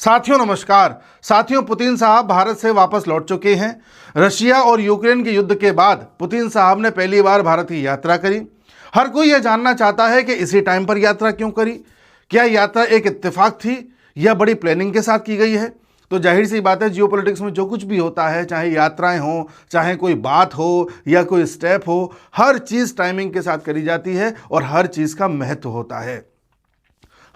साथियों नमस्कार। साथियों, पुतिन साहब भारत से वापस लौट चुके हैं। रशिया और यूक्रेन के युद्ध के बाद पुतिन साहब ने पहली बार भारत की यात्रा करी। हर कोई यह जानना चाहता है कि इसी टाइम पर यात्रा क्यों करी। क्या यात्रा एक इत्तेफाक थी या बड़ी प्लानिंग के साथ की गई है? तो जाहिर सी बात है, जियोपॉलिटिक्स में जो कुछ भी होता है, चाहे यात्राएं हो, चाहे कोई बात हो या कोई स्टेप हो, हर चीज़ टाइमिंग के साथ करी जाती है और हर चीज़ का महत्व होता है।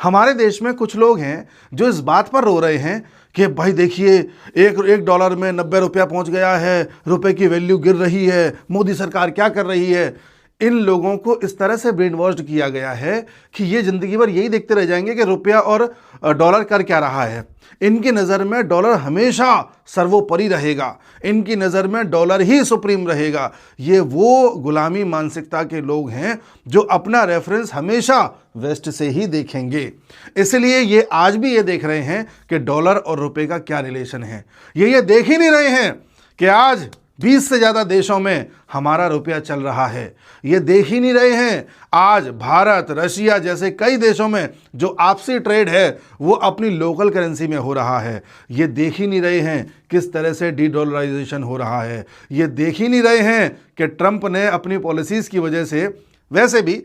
हमारे देश में कुछ लोग हैं जो इस बात पर रो रहे हैं कि भाई देखिए, एक डॉलर में 90 रुपया पहुंच गया है, रुपए की वैल्यू गिर रही है, मोदी सरकार क्या कर रही है। इन लोगों को इस तरह से ब्रेन वॉश्ड किया गया है कि ये जिंदगी भर यही देखते रह जाएंगे कि रुपया और डॉलर कर क्या रहा है। इनकी नज़र में डॉलर हमेशा सर्वोपरि रहेगा, इनकी नज़र में डॉलर ही सुप्रीम रहेगा। ये वो गुलामी मानसिकता के लोग हैं जो अपना रेफरेंस हमेशा वेस्ट से ही देखेंगे। इसलिए ये आज भी ये देख रहे हैं कि डॉलर और रुपए का क्या रिलेशन है। ये देख ही नहीं रहे हैं कि आज 20 से ज़्यादा देशों में हमारा रुपया चल रहा है। ये देख ही नहीं रहे हैं आज भारत, रशिया जैसे कई देशों में जो आपसी ट्रेड है वो अपनी लोकल करेंसी में हो रहा है। ये देख ही नहीं रहे हैं किस तरह से डी डॉलराइजेशन हो रहा है। ये देख ही नहीं रहे हैं कि ट्रंप ने अपनी पॉलिसीज़ की वजह से वैसे भी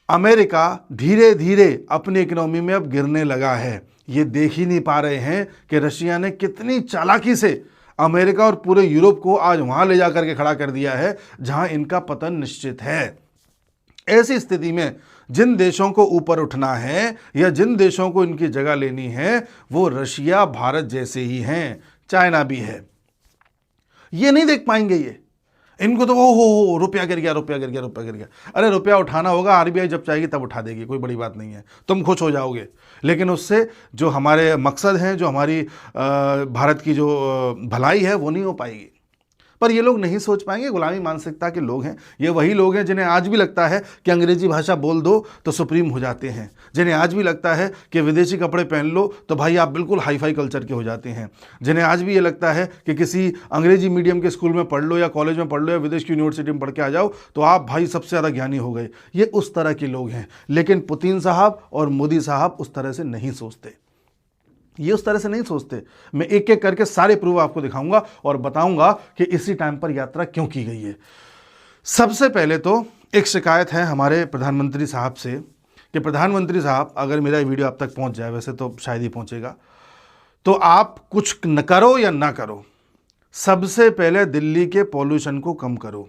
अमेरिका धीरे धीरे अपनी इकोनॉमी में अब गिरने लगा है। ये देख ही नहीं पा रहे हैं कि रशिया ने कितनी चालाकी से अमेरिका और पूरे यूरोप को आज वहां ले जाकर के खड़ा कर दिया है जहां इनका पतन निश्चित है। ऐसी स्थिति में जिन देशों को ऊपर उठना है या जिन देशों को इनकी जगह लेनी है वो रशिया, भारत जैसे ही हैं, चाइना भी है। ये नहीं देख पाएंगे ये। इनको तो वो हो रुपया गिर गया, रुपया गिर गया, रुपया गिर गया। अरे रुपया उठाना होगा, आरबीआई जब चाहेगी तब उठा देगी, कोई बड़ी बात नहीं है, तुम खुश हो जाओगे। लेकिन उससे जो हमारे मकसद हैं, जो हमारी भारत की जो भलाई है वो नहीं हो पाएगी। पर ये लोग नहीं सोच पाएंगे, गुलामी मानसिकता के लोग हैं। ये वही लोग हैं जिन्हें आज भी लगता है कि अंग्रेजी भाषा बोल दो तो सुप्रीम हो जाते हैं, जिन्हें आज भी लगता है कि विदेशी कपड़े पहन लो तो भाई आप बिल्कुल हाई फाई कल्चर के हो जाते हैं, जिन्हें आज भी ये लगता है कि किसी अंग्रेजी मीडियम के स्कूल में पढ़ लो या कॉलेज में पढ़ लो या विदेश की यूनिवर्सिटी में पढ़ के आ जाओ तो आप भाई सबसे ज़्यादा ज्ञानी हो गए। ये उस तरह के लोग हैं। लेकिन पुतिन साहब और मोदी साहब उस तरह से नहीं सोचते। ये उस तरह से नहीं सोचते। मैं एक एक करके सारे प्रूफ आपको दिखाऊंगा और बताऊंगा कि इसी टाइम पर यात्रा क्यों की गई है। सबसे पहले तो एक शिकायत है हमारे प्रधानमंत्री साहब से कि प्रधानमंत्री साहब, अगर मेरा वीडियो आप तक पहुंच जाए, वैसे तो शायद ही पहुंचेगा, तो आप कुछ न करो या ना करो, सबसे पहले दिल्ली के पॉल्यूशन को कम करो,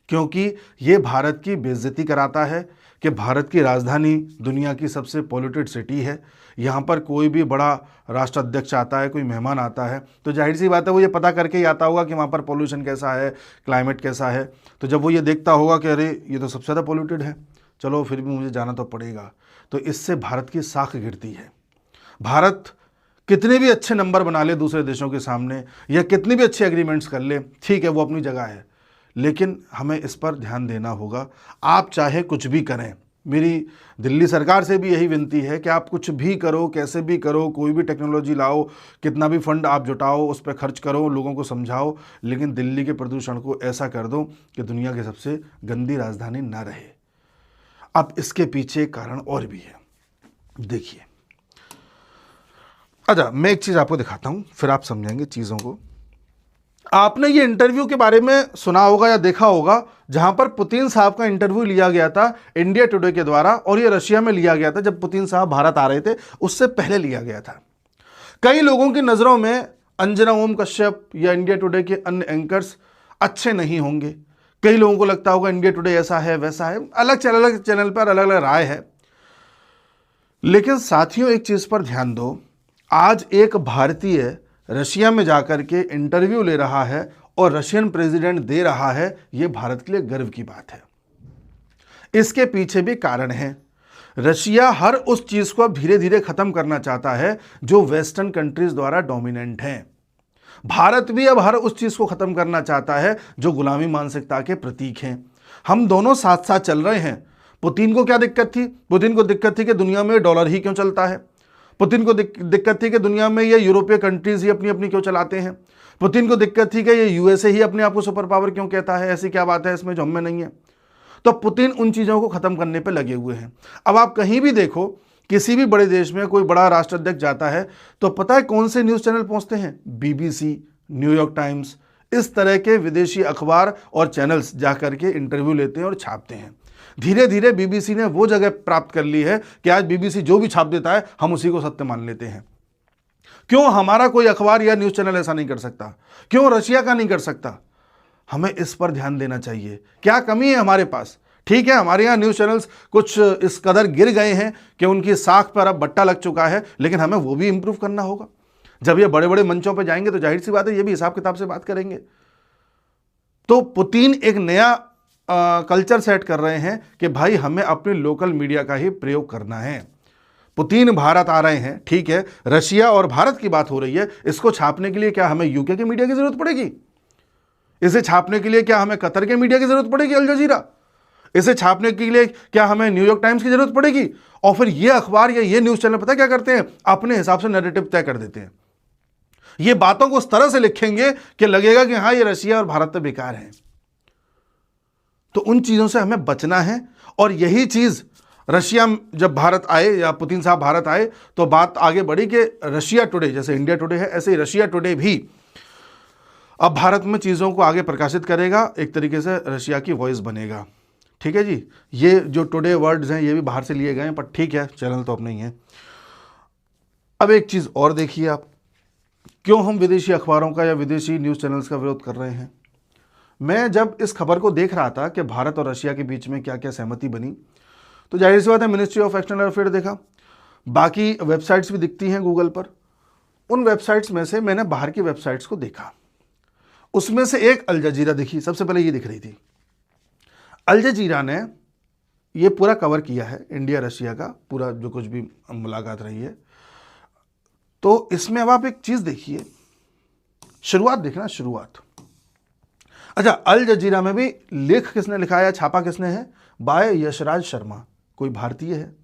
क्योंकि ये भारत की बेइज्जती कराता है कि भारत की राजधानी दुनिया की सबसे पॉल्यूटेड सिटी है। यहाँ पर कोई भी बड़ा राष्ट्राध्यक्ष आता है, कोई मेहमान आता है, तो जाहिर सी बात है वो ये पता करके ही आता होगा कि वहाँ पर पॉल्यूशन कैसा है, क्लाइमेट कैसा है। तो जब वो ये देखता होगा कि अरे ये तो सबसे ज़्यादा पॉल्यूटेड है, चलो फिर भी मुझे जाना तो पड़ेगा, तो इससे भारत की साख गिरती है। भारत कितने भी अच्छे नंबर बना ले दूसरे देशों के सामने या कितनी भी अच्छे एग्रीमेंट्स कर ले, ठीक है, वो अपनी जगह है, लेकिन हमें इस पर ध्यान देना होगा। आप चाहे कुछ भी करें, मेरी दिल्ली सरकार से भी यही विनती है कि आप कुछ भी करो, कैसे भी करो, कोई भी टेक्नोलॉजी लाओ, कितना भी फंड आप जुटाओ, उस पर खर्च करो, लोगों को समझाओ, लेकिन दिल्ली के प्रदूषण को ऐसा कर दो कि दुनिया की सबसे गंदी राजधानी ना रहे। अब इसके पीछे कारण और भी है, देखिए। अच्छा, मैं एक चीज़ आपको दिखाता हूँ, फिर आप समझेंगे चीज़ों को। आपने ये इंटरव्यू के बारे में सुना होगा या देखा होगा जहां पर पुतिन साहब का इंटरव्यू लिया गया था इंडिया टुडे के द्वारा, और ये रशिया में लिया गया था जब पुतिन साहब भारत आ रहे थे, उससे पहले लिया गया था। कई लोगों की नज़रों में अंजना ओम कश्यप या इंडिया टुडे के अन्य एंकर्स अच्छे नहीं होंगे। कई लोगों को लगता होगा इंडिया टुडे ऐसा है वैसा है, अलग चैनल पर अलग अलग राय है। लेकिन साथियों, एक चीज़ पर ध्यान दो, आज एक भारतीय रशिया में जाकर के इंटरव्यू ले रहा है और रशियन प्रेसिडेंट दे रहा है, यह भारत के लिए गर्व की बात है। इसके पीछे भी कारण है। रशिया हर उस चीज़ को अब धीरे धीरे ख़त्म करना चाहता है जो वेस्टर्न कंट्रीज द्वारा डोमिनेंट है। भारत भी अब हर उस चीज़ को ख़त्म करना चाहता है जो गुलामी मानसिकता के प्रतीक हैं। हम दोनों साथ साथ चल रहे हैं। पुतिन को क्या दिक्कत थी? पुतिन को दिक्कत थी कि दुनिया में डॉलर ही क्यों चलता है। पुतिन को दिक्कत थी कि दुनिया में ये यूरोपीय कंट्रीज ही अपनी अपनी क्यों चलाते हैं। पुतिन को दिक्कत थी कि ये यूएसए ही अपने आप को सुपर पावर क्यों कहता है, ऐसी क्या बात है इसमें जो हम में नहीं है। तो पुतिन उन चीज़ों को ख़त्म करने पर लगे हुए हैं। अब आप कहीं भी देखो किसी भी बड़े देश में कोई बड़ा राष्ट्राध्यक्ष जाता है तो पता है कौन से न्यूज़ चैनल पहुंचते हैं? बीबीसी, न्यूयॉर्क टाइम्स, इस तरह के विदेशी अखबार और चैनल्स जाकर के इंटरव्यू लेते हैं और छापते हैं। धीरे धीरे बीबीसी ने वो जगह प्राप्त कर ली है कि आज बीबीसी जो भी छाप देता है हम उसी को सत्य मान लेते हैं। क्यों हमारा कोई अखबार या न्यूज़ चैनल ऐसा नहीं कर सकता? क्यों रशिया का नहीं कर सकता? हमें इस पर ध्यान देना चाहिए। क्या कमी है हमारे पास? ठीक है, हमारे यहाँ न्यूज़ चैनल्स कुछ इस कदर गिर गए हैं कि उनकी साख पर अब बट्टा लग चुका है, लेकिन हमें वो भी इंप्रूव करना होगा। जब ये बड़े बड़े मंचों पर जाएंगे तो जाहिर सी बात है ये भी हिसाब किताब से बात करेंगे। तो पुतिन एक नया कल्चर सेट कर रहे हैं कि भाई हमें अपने लोकल मीडिया का ही प्रयोग करना है। पुतिन भारत आ रहे हैं, ठीक है, रशिया और भारत की बात हो रही है, इसको छापने के लिए क्या हमें यूके के मीडिया की जरूरत पड़ेगी? इसे छापने के लिए क्या हमें कतर के मीडिया की जरूरत पड़ेगी, अल जजीरा? इसे छापने के लिए क्या हमें न्यूयॉर्क टाइम्स की जरूरत पड़ेगी? और फिर ये अखबार या ये न्यूज़ चैनल पता क्या करते हैं? अपने हिसाब से नैरेटिव तय कर देते हैं। ये बातों को उस तरह से लिखेंगे कि लगेगा कि हाँ ये रशिया और भारत तो बेकार है। तो उन चीज़ों से हमें बचना है। और यही चीज़ रशिया जब भारत आए या पुतिन साहब भारत आए तो बात आगे बढ़ी कि रशिया टुडे, जैसे इंडिया टुडे है ऐसे ही रशिया टुडे भी अब भारत में चीज़ों को आगे प्रकाशित करेगा, एक तरीके से रशिया की वॉइस बनेगा। ठीक है जी, ये जो टुडे वर्ड्स हैं ये भी बाहर से लिए गए हैं, पर ठीक है, चैनल तो अपने ही है। अब एक चीज़ और देखिए आप, क्यों हम विदेशी अखबारों का या विदेशी न्यूज़ चैनल्स का विरोध कर रहे हैं? मैं जब इस खबर को देख रहा था कि भारत और रशिया के बीच में क्या क्या सहमति बनी, तो जाहिर सी बात है मिनिस्ट्री ऑफ एक्सटर्नल अफेयर देखा, बाकी वेबसाइट्स भी दिखती हैं गूगल पर। उन वेबसाइट्स में से मैंने बाहर की वेबसाइट्स को देखा, उसमें से एक अल जजीरा दिखी। सबसे पहले ये दिख रही थी। अल जजीरा ने ये पूरा कवर किया है इंडिया रशिया का, पूरा जो कुछ भी मुलाकात रही है। तो इसमें अब आप एक चीज़ देखिए, शुरुआत देखना, शुरुआत। अच्छा, अल जजीरा में भी लेख किसने लिखा है, छापा किसने है? बाय यशराज शर्मा, कोई भारतीय है,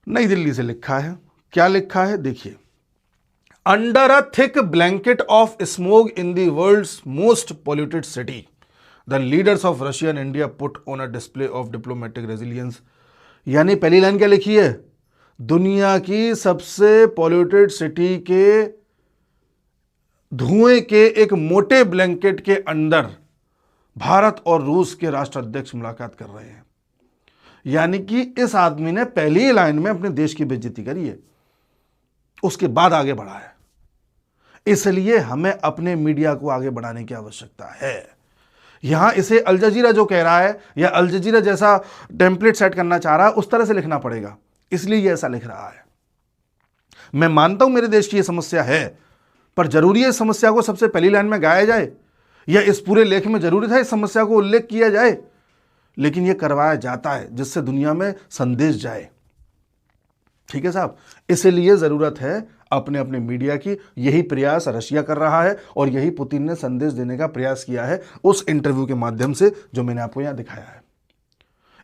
नई दिल्ली से लिखा है। क्या लिखा है देखिए, under a thick blanket of smoke in the world's most polluted city, the leaders of Russia and India put on a display of diplomatic resilience. यानी पहली लाइन क्या लिखी है? दुनिया की सबसे पॉल्यूटेड सिटी के धुएं के एक मोटे ब्लैंकेट के अंदर भारत और रूस के राष्ट्राध्यक्ष मुलाकात कर रहे हैं। यानी कि इस आदमी ने पहली ही लाइन में अपने देश की बेइज्जती करी है, उसके बाद आगे बढ़ा है। इसलिए हमें अपने मीडिया को आगे बढ़ाने की आवश्यकता है। यहां इसे अल जजीरा जो कह रहा है या अल जजीरा जैसा टेम्पलेट सेट करना चाह रहा है उस तरह से लिखना पड़ेगा, इसलिए ये ऐसा लिख रहा है। मैं मानता हूं मेरे देश की यह समस्या है, पर जरूरी है इस समस्या को सबसे पहली लाइन में गाया जाए, या इस पूरे लेख में जरूरी था इस समस्या को उल्लेख किया जाए? लेकिन यह करवाया जाता है जिससे दुनिया में संदेश जाए। ठीक है साहब, इसलिए जरूरत है अपने अपने मीडिया की। यही प्रयास रशिया कर रहा है और यही पुतिन ने संदेश देने का प्रयास किया है उस इंटरव्यू के माध्यम से जो मैंने आपको यहां दिखाया है।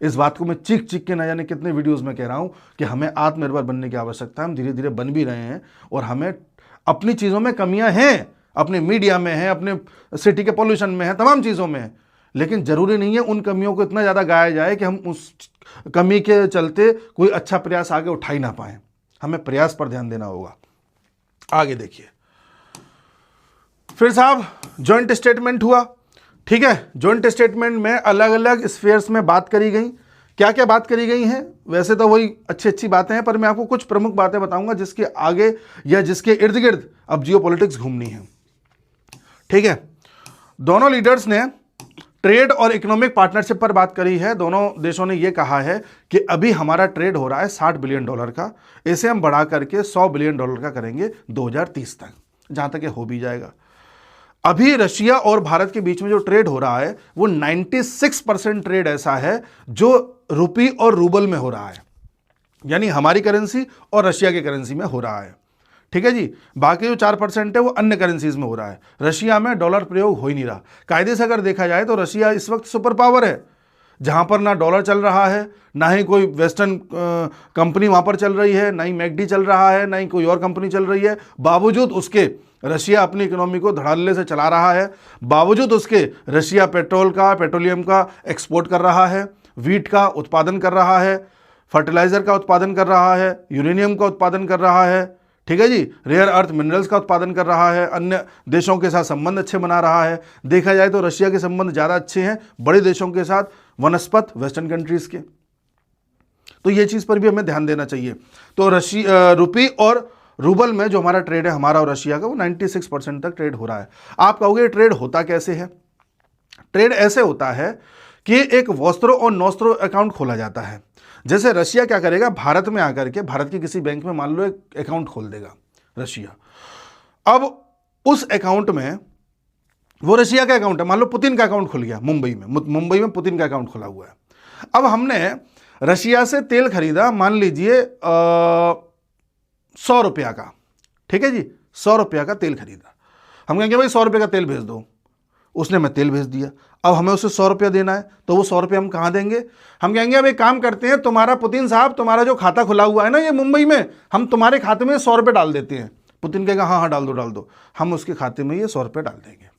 इस बात को मैं चीख चीख के न जाने कितने वीडियोस में कह रहा हूं कि हमें आत्मनिर्भर बनने की आवश्यकता है। हम धीरे धीरे बन भी रहे हैं और हमें अपनी चीज़ों में कमियां हैं, अपने मीडिया में है, अपने सिटी के पॉल्यूशन में है, तमाम चीज़ों में है, लेकिन ज़रूरी नहीं है उन कमियों को इतना ज़्यादा गाया जाए कि हम उस कमी के चलते कोई अच्छा प्रयास आगे उठा ही ना पाएं। हमें प्रयास पर ध्यान देना होगा। आगे देखिए, फिर साहब जॉइंट स्टेटमेंट हुआ। ठीक है, जॉइंट स्टेटमेंट में अलग अलग स्फीयर्स में बात करी गई। क्या क्या बात करी गई हैं? वैसे तो वही अच्छी अच्छी बातें हैं, पर मैं आपको कुछ प्रमुख बातें बताऊंगा जिसके आगे या जिसके इर्द गिर्द अब जियोपॉलिटिक्स घूमनी है। ठीक है, दोनों लीडर्स ने ट्रेड और इकोनॉमिक पार्टनरशिप पर बात करी है। दोनों देशों ने यह कहा है कि अभी हमारा ट्रेड हो रहा है $60 बिलियन का, इसे हम बढ़ा करके $100 बिलियन का करेंगे 2030 तक, जहां तक ये हो भी जाएगा। अभी रशिया और भारत के बीच में जो ट्रेड हो रहा है वो 96% ट्रेड ऐसा है जो रुपी और रूबल में हो रहा है, यानी हमारी करेंसी और रशिया की करेंसी में हो रहा है। ठीक है जी, बाकी जो 4% है वो अन्य करेंसीज में हो रहा है। रशिया में डॉलर प्रयोग हो ही नहीं रहा। कायदे से अगर देखा जाए तो रशिया इस वक्त सुपर पावर है, जहां पर ना डॉलर चल रहा है, ना ही कोई वेस्टर्न कंपनी वहां पर चल रही है, ना ही मैकडी चल रहा है, ना ही कोई और कंपनी चल रही है। बावजूद उसके रशिया अपनी इकोनॉमी को धड़ल्ले से चला रहा है। बावजूद उसके रशिया पेट्रोलियम का एक्सपोर्ट कर रहा है, वीट का उत्पादन कर रहा है, फर्टिलाइजर का उत्पादन कर रहा है, यूरेनियम का उत्पादन कर रहा है, ठीक है जी, रेयर अर्थ मिनरल्स का उत्पादन कर रहा है, अन्य देशों के साथ संबंध अच्छे बना रहा है। देखा जाए तो रशिया के संबंध ज़्यादा अच्छे हैं बड़े देशों के साथ, वनस्पत वेस्टर्न कंट्रीज के। तो ये चीज़ पर भी हमें ध्यान देना चाहिए। तो रुपये और रूबल में जो हमारा ट्रेड है हमारा और रशिया का, वो 96% तक ट्रेड हो रहा है। आप कहोगे ट्रेड होता कैसे है? ट्रेड ऐसे होता है कि एक वस्त्रों और नौस्त्रों अकाउंट खोला जाता है। जैसे रशिया क्या करेगा, भारत में आकर के भारत के किसी बैंक में मान लो एक अकाउंट खोल देगा रशिया। अब उस अकाउंट में, वो रशिया का अकाउंट है, मान लो पुतिन का अकाउंट खुल गया मुंबई में पुतिन का अकाउंट खुला हुआ है। अब हमने रशिया से तेल खरीदा, मान लीजिए 100 रुपया का, ठीक है जी, 100 रुपया का तेल खरीदा। हम कहेंगे भाई 100 रुपये का तेल भेज दो, उसने हमें तेल भेज दिया। अब हमें उसे 100 रुपया देना है, तो वो 100 रुपये हम कहाँ देंगे? हम कहेंगे अब एक काम करते हैं, तुम्हारा पुतिन साहब, तुम्हारा जो खाता खुला हुआ है ना ये मुंबई में, हम तुम्हारे खाते में 100 रुपये डाल देते हैं। पुतिन कहेगा हाँ हाँ डाल दो। हम उसके खाते में ये 100 रुपये डाल देंगे।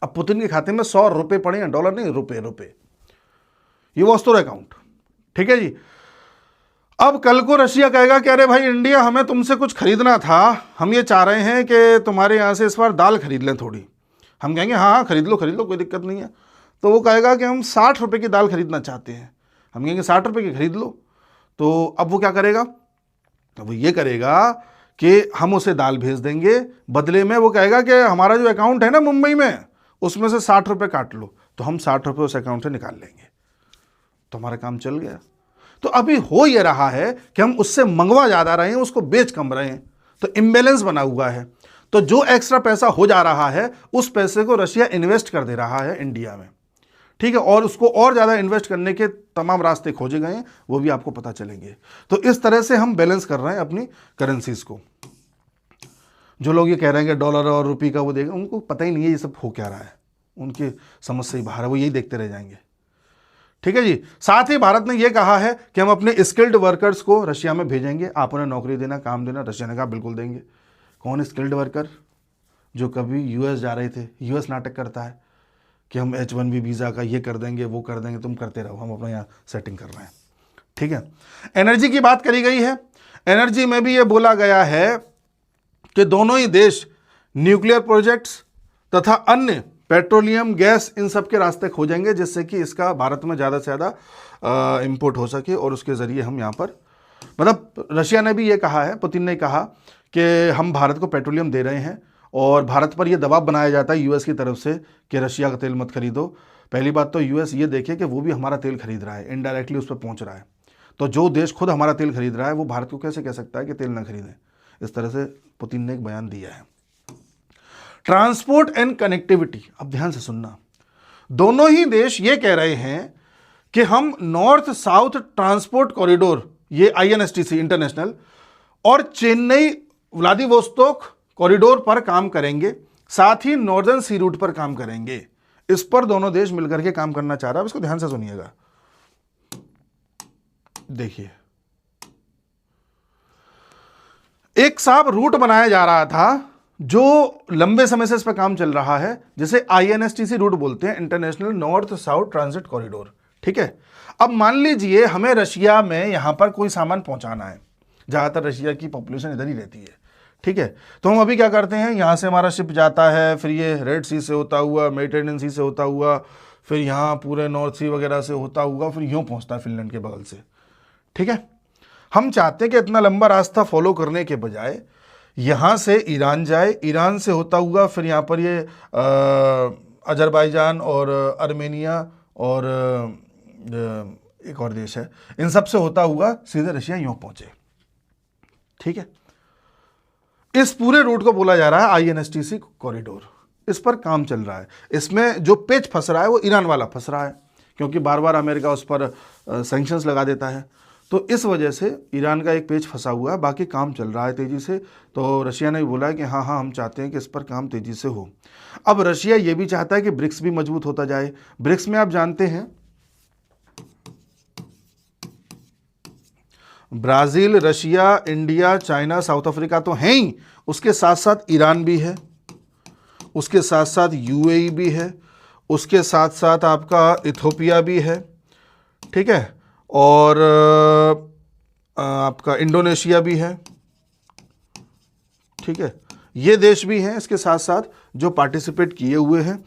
अब पुतिन के खाते में 100 रुपये पड़े हैं, डॉलर नहीं, रुपये। ये वस्तु अकाउंट, ठीक है जी। अब कल को रशिया कहेगा कि अरे भाई इंडिया, हमें तुमसे कुछ खरीदना था, हम ये चाह रहे हैं कि तुम्हारे यहाँ से इस बार दाल खरीद लें थोड़ी। हम कहेंगे हाँ हाँ खरीद लो, कोई दिक्कत नहीं है। तो वो कहेगा कि हम 60 रुपये की दाल खरीदना चाहते हैं। हम कहेंगे 60 रुपये की खरीद लो। तो अब वो क्या करेगा? तो वो ये करेगा कि हम उसे दाल भेज देंगे, बदले में वो कहेगा कि हमारा जो अकाउंट है ना मुंबई में, उसमें से 60 रुपये काट लो। तो हम 60 रुपये उस अकाउंट से निकाल लेंगे, तो हमारा काम चल गया। तो अभी हो ये रहा है कि हम उससे मंगवा ज़्यादा रहे हैं, उसको बेच कम रहे हैं, तो इम्बैलेंस बना हुआ है। तो जो एक्स्ट्रा पैसा हो जा रहा है, उस पैसे को रशिया इन्वेस्ट कर दे रहा है इंडिया में, ठीक है, और उसको और ज़्यादा इन्वेस्ट करने के तमाम रास्ते खोजे गए हैं, वो भी आपको पता चलेंगे। तो इस तरह से हम बैलेंस कर रहे हैं अपनी करेंसीज को। जो लोग ये कह रहे हैं कि डॉलर और रुपये का वो देगा, उनको पता ही नहीं है ये सब हो क्या रहा है, उनकी समझ से ही बाहर है, वो यही देखते रह जाएंगे, ठीक है जी। साथ ही भारत ने यह कहा है कि हम अपने स्किल्ड वर्कर्स को रशिया में भेजेंगे, आप उन्हें नौकरी देना, काम देना। रशिया ने कहा बिल्कुल देंगे। कौन स्किल्ड वर्कर? जो कभी यूएस जा रहे थे, यूएस नाटक करता है कि हम H1B वीज़ा का ये कर देंगे, वो कर देंगे, तुम करते रहो, हम अपना यहाँ सेटिंग कर रहे हैं, ठीक है। एनर्जी की बात करी गई है। एनर्जी में भी ये बोला गया है कि दोनों ही देश न्यूक्लियर प्रोजेक्ट्स तथा अन्य पेट्रोलियम, गैस, इन सब के रास्ते खोजेंगे, जिससे कि इसका भारत में ज़्यादा से ज़्यादा इंपोर्ट हो सके और उसके ज़रिए हम यहाँ पर, मतलब रशिया ने भी ये कहा है, पुतिन ने कहा कि हम भारत को पेट्रोलियम दे रहे हैं और भारत पर यह दबाव बनाया जाता है यूएस की तरफ से कि रशिया का तेल मत खरीदो। पहली बात तो यूएस ये देखे कि वो भी हमारा तेल खरीद रहा है, इनडायरेक्टली उस पर पहुँच रहा है। तो जो देश खुद हमारा तेल खरीद रहा है, वो भारत को कैसे कह सकता है कि तेल ना खरीदें? इस तरह से पुतिन ने एक बयान दिया है। ट्रांसपोर्ट एंड कनेक्टिविटी, अब ध्यान से सुनना, दोनों ही देश ये कह रहे हैं कि हम नॉर्थ साउथ ट्रांसपोर्ट कॉरिडोर, ये INSTC इंटरनेशनल, और चेन्नई व्लादिवोस्तोक कॉरिडोर पर काम करेंगे, साथ ही नॉर्दर्न सी रूट पर काम करेंगे। इस पर दोनों देश मिलकर के काम करना चाह रहा है। इसको ध्यान से सुनिएगा, देखिए, एक साहब रूट बनाया जा रहा था जो लंबे समय से इस पर काम चल रहा है, जिसे INSTC रूट बोलते हैं, international north south transit corridor, ठीक है। अब मान लीजिए हमें रशिया में यहां पर कोई सामान पहुंचाना है, ज़्यादातर रशिया की पॉपुलेशन इधर ही रहती है, ठीक है। तो हम अभी क्या करते हैं, यहाँ से हमारा शिप जाता है, फिर ये रेड सी से होता हुआ, मेडिटेरेनियन सी से होता हुआ, फिर यहाँ पूरे नॉर्थ सी वगैरह से होता हुआ, फिर यूँ पहुँचता है फिनलैंड के बगल से, ठीक है। हम चाहते हैं कि इतना लंबा रास्ता फॉलो करने के बजाय यहाँ से ईरान जाए, ईरान से होता हुआ फिर यहाँ पर ये अजरबैजान और अर्मेनिया और एक और देश है, इन सब से होता हुआ सीधे रशिया यूँ पहुँचे, ठीक है। इस पूरे रूट को बोला जा रहा है INSTC कॉरिडोर। इस पर काम चल रहा है। इसमें जो पेच फंस रहा है वो ईरान वाला फंस रहा है, क्योंकि बार बार अमेरिका उस पर सैंक्शंस लगा देता है। तो इस वजह से ईरान का एक पेच फंसा हुआ है, बाकी काम चल रहा है तेज़ी से। तो रशिया ने भी बोला है कि हाँ हम चाहते हैं कि इस पर काम तेज़ी से हो। अब रशिया ये भी चाहता है कि ब्रिक्स भी मजबूत होता जाए। ब्रिक्स में आप जानते हैं Brazil, Russia, India, China, south Africa तो हैं ही, उसके साथ साथ ईरान भी है, उसके साथ साथ UAE भी है, उसके साथ साथ आपका इथोपिया भी है, ठीक है, और आपका इंडोनेशिया भी है, ठीक है, ये देश भी हैं इसके साथ साथ जो पार्टिसिपेट किए हुए हैं,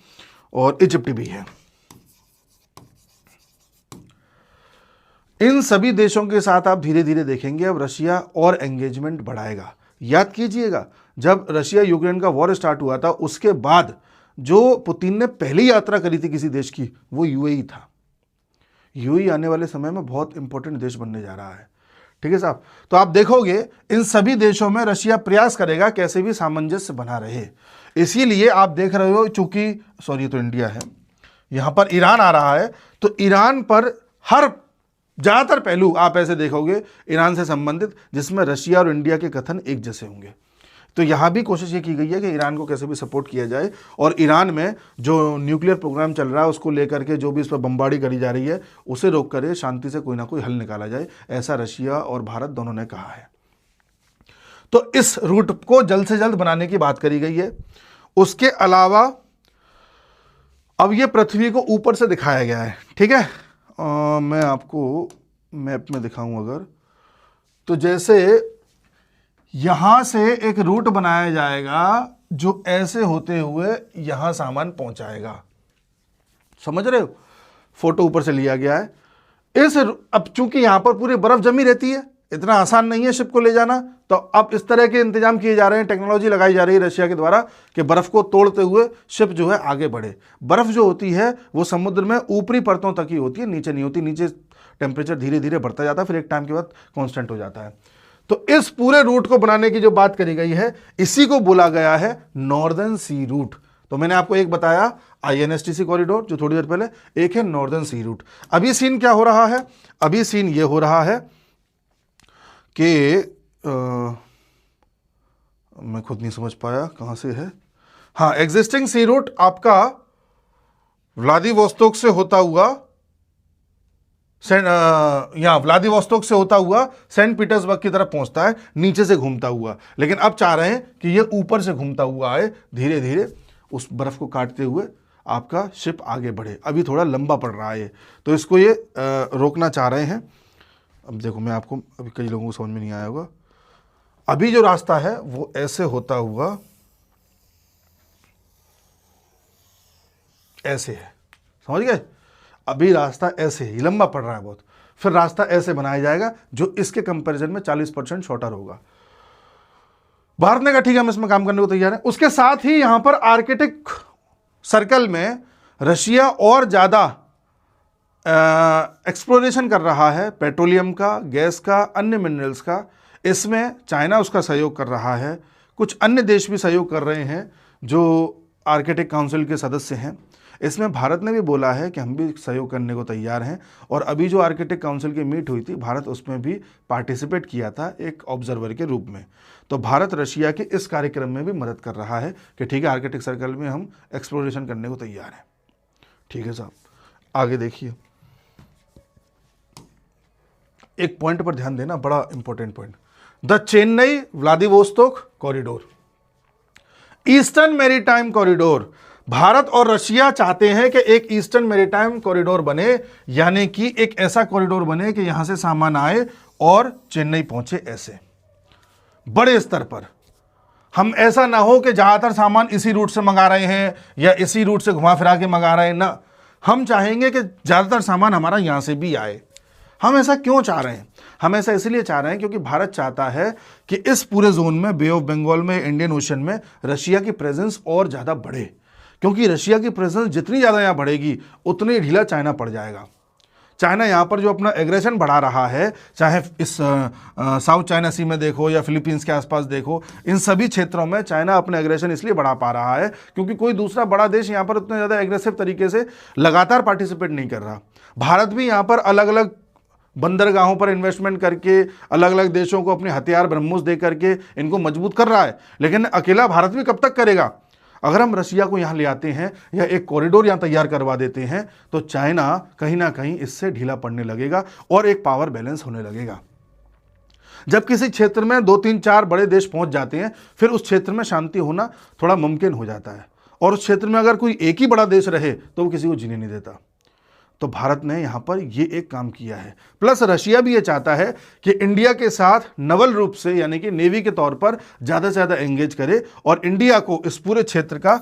और इजिप्ट भी है। इन सभी देशों के साथ आप धीरे धीरे देखेंगे अब रशिया और एंगेजमेंट बढ़ाएगा। याद कीजिएगा, जब रशिया यूक्रेन का वॉर स्टार्ट हुआ था उसके बाद जो पुतिन ने पहली यात्रा करी थी किसी देश की, वो यूएई था। यूएई आने वाले समय में बहुत इंपॉर्टेंट देश बनने जा रहा है, ठीक है साहब। तो आप देखोगे इन सभी देशों में रशिया प्रयास करेगा कैसे भी सामंजस्य बना रहे। इसीलिए आप देख रहे हो, चूंकि सॉरी तो इंडिया है, यहां पर ईरान आ रहा है, तो ईरान पर हर ज्यादातर पहलू आप ऐसे देखोगे ईरान से संबंधित जिसमें रशिया और इंडिया के कथन एक जैसे होंगे। तो यहां भी कोशिश ये की गई है कि ईरान को कैसे भी सपोर्ट किया जाए, और ईरान में जो न्यूक्लियर प्रोग्राम चल रहा है उसको लेकर के जो भी इस पर बमबारी करी जा रही है उसे रोक कर शांति से कोई ना कोई हल निकाला जाए, ऐसा रशिया और भारत दोनों ने कहा है। तो इस रूट को जल्द से जल्द बनाने की बात करी गई है। उसके अलावा अब ये पृथ्वी को ऊपर से दिखाया गया है, ठीक है। मैं आपको मैप में दिखाऊं अगर, तो जैसे यहां से एक रूट बनाया जाएगा जो ऐसे होते हुए यहां सामान पहुंचाएगा, समझ रहे हो, फोटो ऊपर से लिया गया है। अब चूंकि यहां पर पूरी बर्फ जमी रहती है, इतना आसान नहीं है शिप को ले जाना, तो अब इस तरह के इंतजाम किए जा रहे हैं, टेक्नोलॉजी लगाई जा रही है रशिया के द्वारा कि बर्फ को तोड़ते हुए शिप जो है आगे बढ़े। बर्फ जो होती है वो समुद्र में ऊपरी परतों तक ही होती है, नीचे नहीं होती, नीचे टेम्परेचर धीरे धीरे बढ़ता जाता है, फिर एक टाइम के बाद कांस्टेंट हो जाता है। तो इस पूरे रूट को बनाने की जो बात करी गई है इसी को बोला गया है नॉर्दर्न सी रूट। तो मैंने आपको एक बताया INSTC कॉरिडोर जो थोड़ी देर पहले, एक है नॉर्दर्न सी रूट। अभी सीन क्या हो रहा है, अभी सीन ये हो रहा है कि मैं खुद नहीं समझ पाया कहां से है। हाँ, एग्जिस्टिंग सी रूट आपका व्लादिवोस्तोक से होता हुआ व्लादिवोस्तोक से होता हुआ सेंट पीटर्सबर्ग की तरफ पहुंचता है, नीचे से घूमता हुआ। लेकिन अब चाह रहे हैं कि ये ऊपर से घूमता हुआ आए, धीरे धीरे उस बर्फ को काटते हुए आपका शिप आगे बढ़े। अभी थोड़ा लंबा पड़ रहा है, तो इसको ये रोकना चाह रहे हैं। अब देखो, मैं आपको, अभी कई लोगों को समझ में नहीं आया होगा, अभी जो रास्ता है वो ऐसे होता हुआ ऐसे है, समझ गए। अभी रास्ता ऐसे ही लंबा पड़ रहा है बहुत, फिर रास्ता ऐसे बनाया जाएगा जो इसके कंपैरिजन में 40% शॉर्टर होगा। भारत ने कहा ठीक है हम इसमें काम करने को तैयार है। उसके साथ ही यहां पर आर्कटिक सर्कल में रशिया और ज्यादा एक्सप्लोरेशन कर रहा है, पेट्रोलियम का, गैस का, अन्य मिनरल्स का। इसमें चाइना उसका सहयोग कर रहा है, कुछ अन्य देश भी सहयोग कर रहे हैं जो आर्कटिक काउंसिल के सदस्य हैं। इसमें भारत ने भी बोला है कि हम भी सहयोग करने को तैयार हैं, और अभी जो आर्कटिक काउंसिल की मीट हुई थी भारत उसमें भी पार्टिसिपेट किया था एक ऑब्जर्वर के रूप में। तो भारत रशिया के इस कार्यक्रम में भी मदद कर रहा है कि ठीक है आर्कटिक सर्कल में हम एक्सप्लोरेशन करने को तैयार हैं। ठीक है साहब, आगे देखिए, एक पॉइंट पर ध्यान देना, बड़ा important point, the Chennai Vladivostok corridor, eastern maritime corridor. Bharat और रशिया चाहते हैं कि एक ईस्टर्न मैरीटाइम कॉरिडोर बने, यानी कि एक ऐसा कॉरिडोर बने कि यहां से सामान आए और चेन्नई पहुंचे, ऐसे बड़े स्तर पर। हम ऐसा ना हो कि ज्यादातर सामान इसी रूट से मंगा रहे हैं या इसी रूट से घुमा फिरा के मंगा रहे हैं, ना, हम चाहेंगे कि ज्यादातर सामान हमारा यहां से भी आए। हम ऐसा क्यों चाह रहे हैं? हम ऐसा इसलिए चाह रहे हैं क्योंकि भारत चाहता है कि इस पूरे जोन में, बे ऑफ बंगाल में, इंडियन ओशन में रशिया की प्रेजेंस और ज़्यादा बढ़े, क्योंकि रशिया की प्रेजेंस जितनी ज़्यादा यहाँ बढ़ेगी उतनी ढीला चाइना पड़ जाएगा। चाइना यहाँ पर जो अपना एग्रेशन बढ़ा रहा है, चाहे इस साउथ चाइना सी में देखो या फिलीपींस के आसपास देखो, इन सभी क्षेत्रों में चाइना अपना एग्रेशन इसलिए बढ़ा पा रहा है क्योंकि कोई दूसरा बड़ा देश यहाँ पर उतने ज़्यादा एग्रेसिव तरीके से लगातार पार्टिसिपेट नहीं कर रहा। भारत भी यहाँ पर अलग अलग बंदरगाहों पर इन्वेस्टमेंट करके अलग अलग देशों को अपने हथियार ब्रह्मोस दे करके इनको मजबूत कर रहा है, लेकिन अकेला भारत भी कब तक करेगा? अगर हम रशिया को यहाँ ले आते हैं या एक कॉरिडोर यहाँ तैयार करवा देते हैं तो चाइना कहीं ना कहीं इससे ढीला पड़ने लगेगा और एक पावर बैलेंस होने लगेगा। जब किसी क्षेत्र में 2, 3, 4 बड़े देश पहुंच जाते हैं फिर उस क्षेत्र में शांति होना थोड़ा मुमकिन हो जाता है, और उस क्षेत्र में अगर कोई एक ही बड़ा देश रहे तो वो किसी को जीने नहीं देता। तो भारत ने यहाँ पर ये एक काम किया है। प्लस रशिया भी ये चाहता है कि इंडिया के साथ नवल रूप से यानी कि नेवी के तौर पर ज़्यादा से ज़्यादा एंगेज करे और इंडिया को इस पूरे क्षेत्र का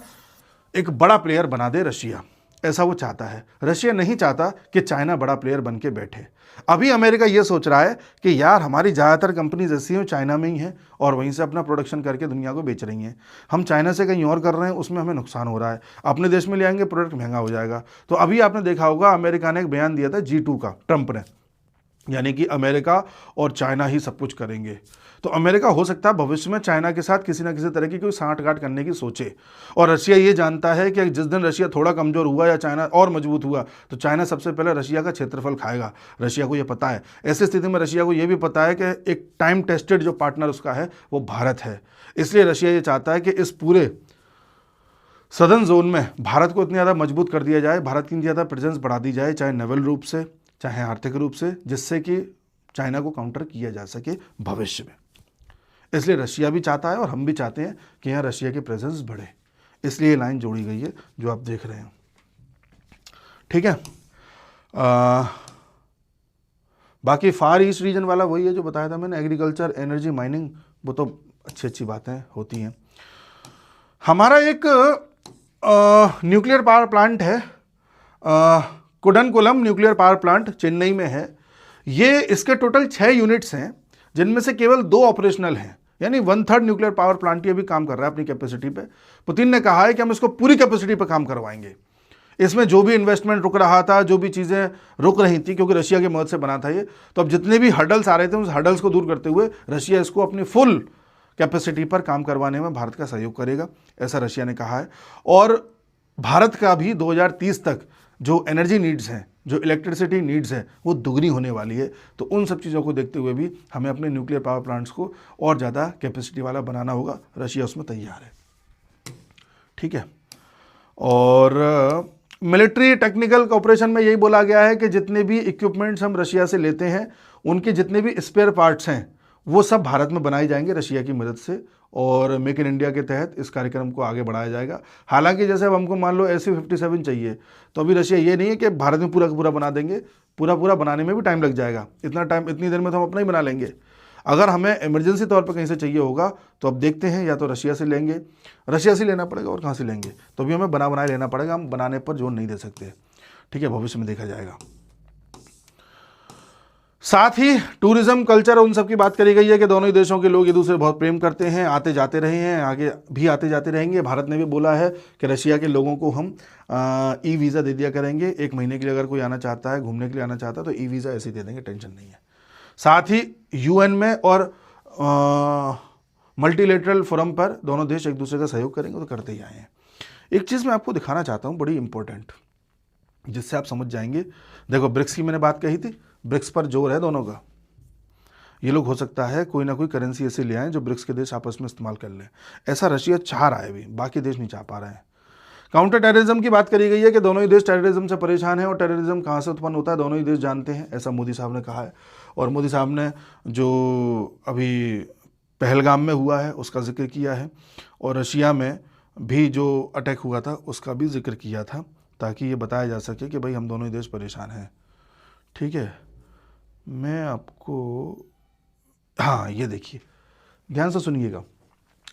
एक बड़ा प्लेयर बना दे रशिया, ऐसा वो चाहता है। रशिया नहीं चाहता कि चाइना बड़ा प्लेयर बन के बैठे। अभी अमेरिका ये सोच रहा है कि यार हमारी ज़्यादातर कंपनीज ऐसी हैं चाइना में ही हैं और वहीं से अपना प्रोडक्शन करके दुनिया को बेच रही हैं। हम चाइना से कहीं और कर रहे हैं, उसमें हमें नुकसान हो रहा है। अपने देश में ले आएंगे, प्रोडक्ट महंगा हो जाएगा। तो अभी आपने देखा होगा अमेरिका ने एक बयान दिया था G2 का, ट्रंप ने, यानी कि अमेरिका और चाइना ही सब कुछ करेंगे। तो अमेरिका हो सकता है भविष्य में चाइना के साथ किसी ना किसी तरह की कोई सांठगांठ करने की सोचे। और रशिया ये जानता है कि जिस दिन रशिया थोड़ा कमज़ोर हुआ या चाइना और मजबूत हुआ तो चाइना सबसे पहले रशिया का क्षेत्रफल खाएगा। रशिया को ये पता है। ऐसी स्थिति में रशिया को ये भी पता है कि एक टाइम टेस्टेड जो पार्टनर उसका है वो भारत है। इसलिए रशिया ये चाहता है कि इस पूरे सदर्न जोन में भारत को इतनी ज़्यादा मजबूत कर दिया जाए, भारत की ज़्यादा प्रेजेंस बढ़ा दी जाए, चाहे नेवल रूप से चाहे आर्थिक रूप से, जिससे कि चाइना को काउंटर किया जा सके भविष्य में। इसलिए रशिया भी चाहता है और हम भी चाहते हैं कि यहाँ रशिया की प्रेजेंस बढ़े, इसलिए ये लाइन जोड़ी गई है जो आप देख रहे हैं। ठीक है। बाकी फार ईस्ट रीजन वाला वही है जो बताया था मैंने, एग्रीकल्चर, एनर्जी, माइनिंग, वो तो अच्छी अच्छी बातें होती हैं। हमारा एक न्यूक्लियर पावर प्लांट है, Kudankulam nuclear power plant Chennai में है। ये इसके टोटल 6 यूनिट्स हैं जिनमें से केवल 2 ऑपरेशनल हैं, यानी 1/3 न्यूक्लियर पावर प्लांट ये भी काम कर रहा है अपनी कैपेसिटी पे। पुतिन ने कहा है कि हम इसको पूरी कैपेसिटी पे काम करवाएंगे। इसमें जो भी इन्वेस्टमेंट रुक रहा था, जो भी चीज़ें रुक रही थी, क्योंकि रशिया की मदद से बना था ये, तो अब जितने भी हर्डल्स आ रहे थे उस हर्डल्स को दूर करते हुए रशिया इसको अपनी फुल कैपेसिटी पर काम करवाने में भारत का सहयोग करेगा, ऐसा रशिया ने कहा है। और भारत का भी 2030 तक जो एनर्जी नीड्स हैं, जो इलेक्ट्रिसिटी नीड्स है, वो दुगनी होने वाली है। तो उन सब चीज़ों को देखते हुए भी हमें अपने न्यूक्लियर पावर प्लांट्स को और ज़्यादा कैपेसिटी वाला बनाना होगा। रशिया उसमें तैयार है। ठीक है। और मिलिट्री टेक्निकल कोऑपरेशन में यही बोला गया है कि जितने भी इक्विपमेंट्स हम रशिया से लेते हैं उनके जितने भी स्पेयर पार्ट्स हैं वो सब भारत में बनाए जाएंगे रशिया की मदद से, और मेक इन इंडिया के तहत इस कार्यक्रम को आगे बढ़ाया जाएगा। हालांकि जैसे अब हमको मान लो SU-57 चाहिए, तो अभी रशिया ये नहीं है कि भारत में पूरा का पूरा बना देंगे, पूरा बनाने में भी टाइम लग जाएगा। इतनी देर में तो हम अपना ही बना लेंगे। अगर हमें इमरजेंसी तौर पर कहीं से चाहिए होगा तो अब देखते हैं, या तो रशिया से लेंगे, रशिया से लेना पड़ेगा, और कहाँ से लेंगे, तो भी हमें बनाए लेना पड़ेगा। हम बनाने पर जोर नहीं दे सकते। ठीक है, भविष्य में देखा जाएगा। साथ ही टूरिज्म, कल्चर, उन सब की बात करी गई है कि दोनों ही देशों के लोग एक दूसरे बहुत प्रेम करते हैं, आते जाते रहे हैं, आगे भी आते जाते रहेंगे। भारत ने भी बोला है कि रशिया के लोगों को हम ई वीज़ा दे दिया करेंगे। 1 महीने के लिए अगर कोई आना चाहता है, घूमने के लिए आना चाहता है, तो ई वीज़ा ऐसे ही दे देंगे, टेंशन नहीं है। साथ ही UN में और मल्टीलेटरल फोरम पर दोनों देश एक दूसरे का सहयोग करेंगे, तो करते ही आए हैं। एक चीज़ मैं आपको दिखाना चाहता हूँ बड़ी इंपॉर्टेंट, जिससे आप समझ जाएंगे। देखो, ब्रिक्स की मैंने बात कही थी, ब्रिक्स पर जोर है दोनों का। ये लोग हो सकता है कोई ना कोई करेंसी ऐसी ले आएं जो ब्रिक्स के देश आपस में इस्तेमाल कर लें। ऐसा रशिया चाह रहा है, भी बाकी देश नहीं चाह पा रहे हैं। काउंटर टेररिज्म की बात करी गई है कि दोनों ही देश टेररिज्म से परेशान हैं, और टेररिज्म कहाँ से उत्पन्न होता है दोनों ही देश जानते हैं, ऐसा मोदी साहब ने कहा है। और मोदी साहब ने जो अभी पहलगाम में हुआ है उसका जिक्र किया है, और रशिया में भी जो अटैक हुआ था उसका भी जिक्र किया था, ताकि ये बताया जा सके कि भाई हम दोनों ही देश परेशान हैं। ठीक है, मैं आपको, हाँ ये देखिए, ध्यान से सुनिएगा।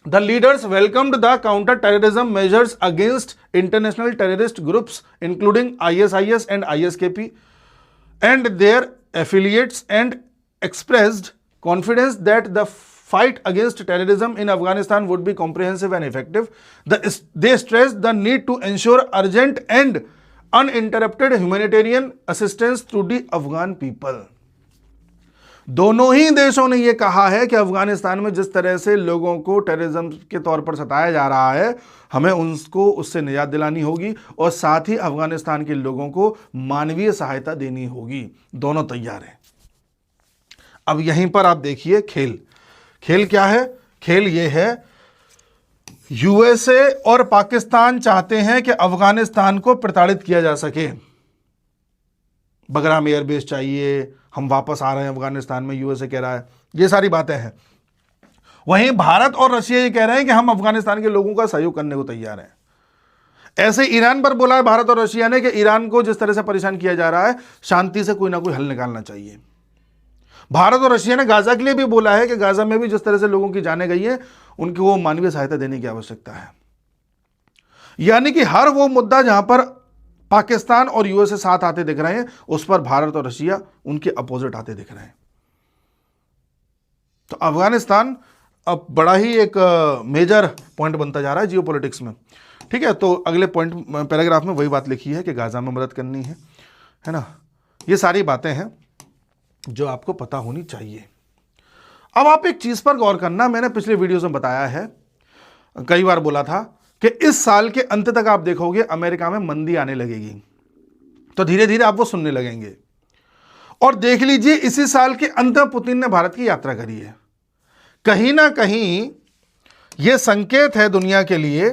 The leaders welcomed the counter terrorism measures against international terrorist groups including ISIS and ISKP and their affiliates and expressed confidence that the fight against terrorism in Afghanistan would be comprehensive and effective. They stressed the need to ensure urgent and uninterrupted humanitarian assistance to the Afghan people. दोनों ही देशों ने यह कहा है कि अफगानिस्तान में जिस तरह से लोगों को टेररिज्म के तौर पर सताया जा रहा है, हमें उससे निजात दिलानी होगी, और साथ ही अफगानिस्तान के लोगों को मानवीय सहायता देनी होगी। दोनों तैयार हैं। अब यहीं पर आप देखिए खेल क्या है। खेल ये है, USA और पाकिस्तान चाहते हैं कि अफगानिस्तान को प्रताड़ित किया जा सके। बगराम एयरबेस चाहिए, हम वापस आ रहे हैं अफगानिस्तान में, USA कह रहा है, ये सारी बातें हैं। वहीं भारत और रशिया ये कह रहे हैं कि हम अफगानिस्तान के लोगों का सहयोग करने को तैयार हैं। ऐसे ईरान पर बोला है भारत और रशिया ने कि ईरान को जिस तरह से परेशान किया जा रहा है, शांति से कोई ना कोई हल निकालना चाहिए। भारत और रशिया ने गाजा के लिए भी बोला है कि गाजा में भी जिस तरह से लोगों की जानें गई है, उनकी वो मानवीय सहायता देने की आवश्यकता है। यानी कि हर वो मुद्दा जहां पर पाकिस्तान और यूएसए साथ आते दिख रहे हैं, उस पर भारत और रशिया उनके अपोजिट आते दिख रहे हैं। तो अफगानिस्तान अब बड़ा ही एक मेजर पॉइंट बनता जा रहा है जियोपॉलिटिक्स में। ठीक है, तो अगले पॉइंट पैराग्राफ में वही बात लिखी है कि गाजा में मदद करनी है ना। ये सारी बातें हैं जो आपको पता होनी चाहिए। अब आप एक चीज पर गौर करना, मैंने पिछले वीडियोस में बताया है, कई बार बोला था कि इस साल के अंत तक आप देखोगे अमेरिका में मंदी आने लगेगी, तो धीरे धीरे आप वो सुनने लगेंगे। और देख लीजिए इसी साल के अंत में पुतिन ने भारत की यात्रा करी है। कहीं ना कहीं यह संकेत है दुनिया के लिए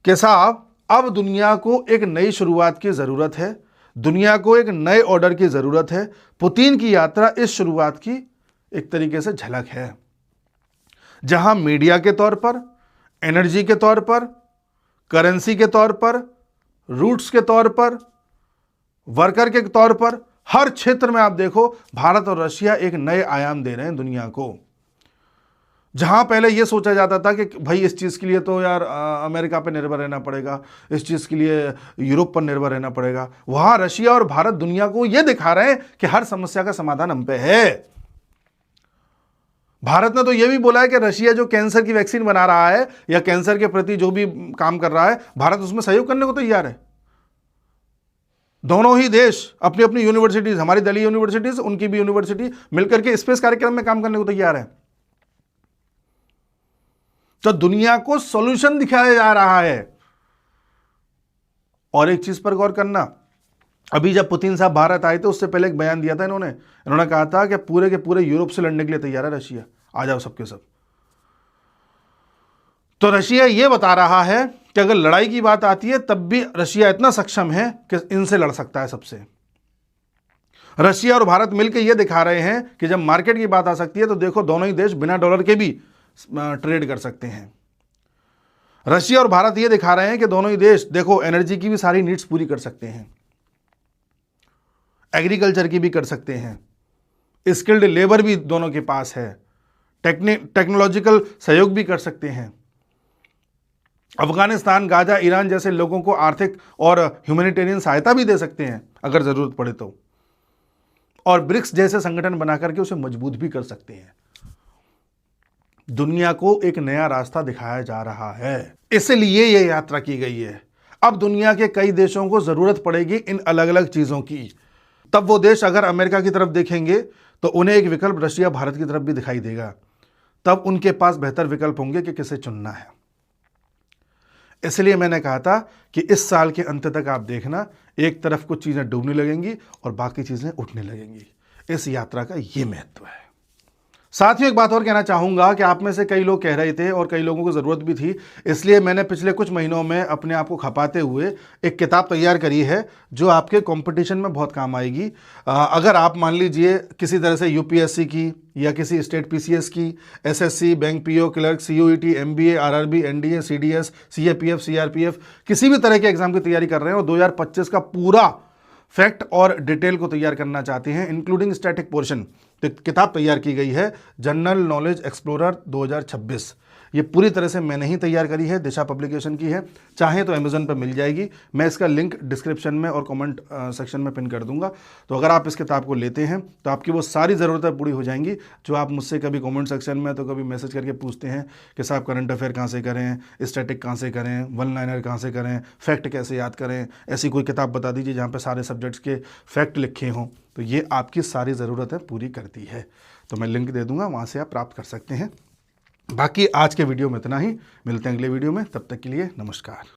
कि साहब अब दुनिया को एक नई शुरुआत की जरूरत है, दुनिया को एक नए ऑर्डर की जरूरत है। पुतिन की यात्रा इस शुरुआत की एक तरीके से झलक है, जहां मीडिया के तौर पर, एनर्जी के तौर पर, करेंसी के तौर पर, रूट्स के तौर पर, वर्कर के तौर पर, हर क्षेत्र में आप देखो भारत और रशिया एक नए आयाम दे रहे हैं दुनिया को। जहां पहले यह सोचा जाता था कि भाई इस चीज के लिए तो यार अमेरिका पर निर्भर रहना पड़ेगा, इस चीज के लिए यूरोप पर निर्भर रहना पड़ेगा, वहां रशिया और भारत दुनिया को यह दिखा रहे हैं कि हर समस्या का समाधान हम पे है। भारत ने तो यह भी बोला है कि रशिया जो कैंसर की वैक्सीन बना रहा है या कैंसर के प्रति जो भी काम कर रहा है, भारत उसमें सहयोग करने को तैयार है। दोनों ही देश अपनी अपनी यूनिवर्सिटीज, हमारी दिल्ली यूनिवर्सिटीज, उनकी भी यूनिवर्सिटी मिलकर के स्पेस कार्यक्रम में काम करने को तैयार है। तो दुनिया को सॉल्यूशन दिखाया जा रहा है। और एक चीज पर गौर करना, अभी जब पुतिन साहब भारत आए थे उससे पहले एक बयान दिया था इन्होंने कहा था कि पूरे के पूरे यूरोप से लड़ने के लिए तैयार है रशिया, आ जाओ सबके सब। तो रशिया यह बता रहा है कि अगर लड़ाई की बात आती है तब भी रशिया इतना सक्षम है कि इनसे लड़ सकता है सबसे। रशिया और भारत मिलकर यह दिखा रहे हैं कि जब मार्केट की बात आ सकती है तो देखो दोनों ही देश बिना डॉलर के भी ट्रेड कर सकते हैं। रशिया और भारत यह दिखा रहे हैं कि दोनों ही देश देखो एनर्जी की भी सारी नीड्स पूरी कर सकते हैं, एग्रीकल्चर की भी कर सकते हैं, स्किल्ड लेबर भी दोनों के पास है, टेक्नोलॉजिकल सहयोग भी कर सकते हैं। अफगानिस्तान, गाजा, ईरान जैसे लोगों को आर्थिक और ह्यूमैनिटेरियन सहायता भी दे सकते हैं अगर जरूरत पड़े तो, और ब्रिक्स जैसे संगठन बनाकर के उसे मजबूत भी कर सकते हैं। दुनिया को एक नया रास्ता दिखाया जा रहा है, इसलिए यह यात्रा की गई है। अब दुनिया के कई देशों को जरूरत पड़ेगी इन अलग अलग चीजों की। तब वो देश अगर अमेरिका की तरफ देखेंगे तो उन्हें एक विकल्प रशिया भारत की तरफ भी दिखाई देगा। तब उनके पास बेहतर विकल्प होंगे कि किसे चुनना है। इसलिए मैंने कहा था कि इस साल के अंत तक आप देखना, एक तरफ कुछ चीजें डूबने लगेंगी और बाकी चीजें उठने लगेंगी। इस यात्रा का यह महत्व है। साथ ही एक बात और कहना चाहूंगा कि आप में से कई लोग कह रहे थे और कई लोगों को ज़रूरत भी थी, इसलिए मैंने पिछले कुछ महीनों में अपने आप को खपाते हुए एक किताब तैयार करी है जो आपके कंपटीशन में बहुत काम आएगी। अगर आप मान लीजिए किसी तरह से यूपीएससी की या किसी स्टेट पीसीएस की, SSC, bank PO, clerk, CUET, MBA, RRB, NDA, CDS, CAPF, CRPF, किसी भी तरह के एग्जाम की तैयारी कर रहे हैं और 2025 का पूरा फैक्ट और डिटेल को तैयार करना चाहते हैं इंक्लूडिंग स्टैटिक पोर्शन, तो किताब तैयार की गई है जनरल नॉलेज एक्सप्लोरर 2026। ये पूरी तरह से मैंने ही तैयार करी है, दिशा पब्लिकेशन की है। चाहे तो अमेजन पर मिल जाएगी, मैं इसका लिंक डिस्क्रिप्शन में और कमेंट सेक्शन में पिन कर दूंगा। तो अगर आप इस किताब को लेते हैं तो आपकी वो सारी ज़रूरतें पूरी हो जाएंगी जो आप मुझसे कभी कमेंट सेक्शन में तो कभी मैसेज करके पूछते हैं कि साहब करंट अफेयर कहाँ से करें, स्टैटिक कहाँ से करें, वन लाइनर कहाँ से करें, फैक्ट कैसे याद करें। ऐसी कोई किताब बता दीजिए जहाँ पर सारे सब्जेक्ट्स के फैक्ट लिखे हों, तो ये आपकी सारी ज़रूरतें पूरी करती है। तो मैं लिंक दे दूंगा, वहाँ से आप प्राप्त कर सकते हैं। बाकी आज के वीडियो में इतना ही, मिलते हैं अगले वीडियो में, तब तक के लिए नमस्कार।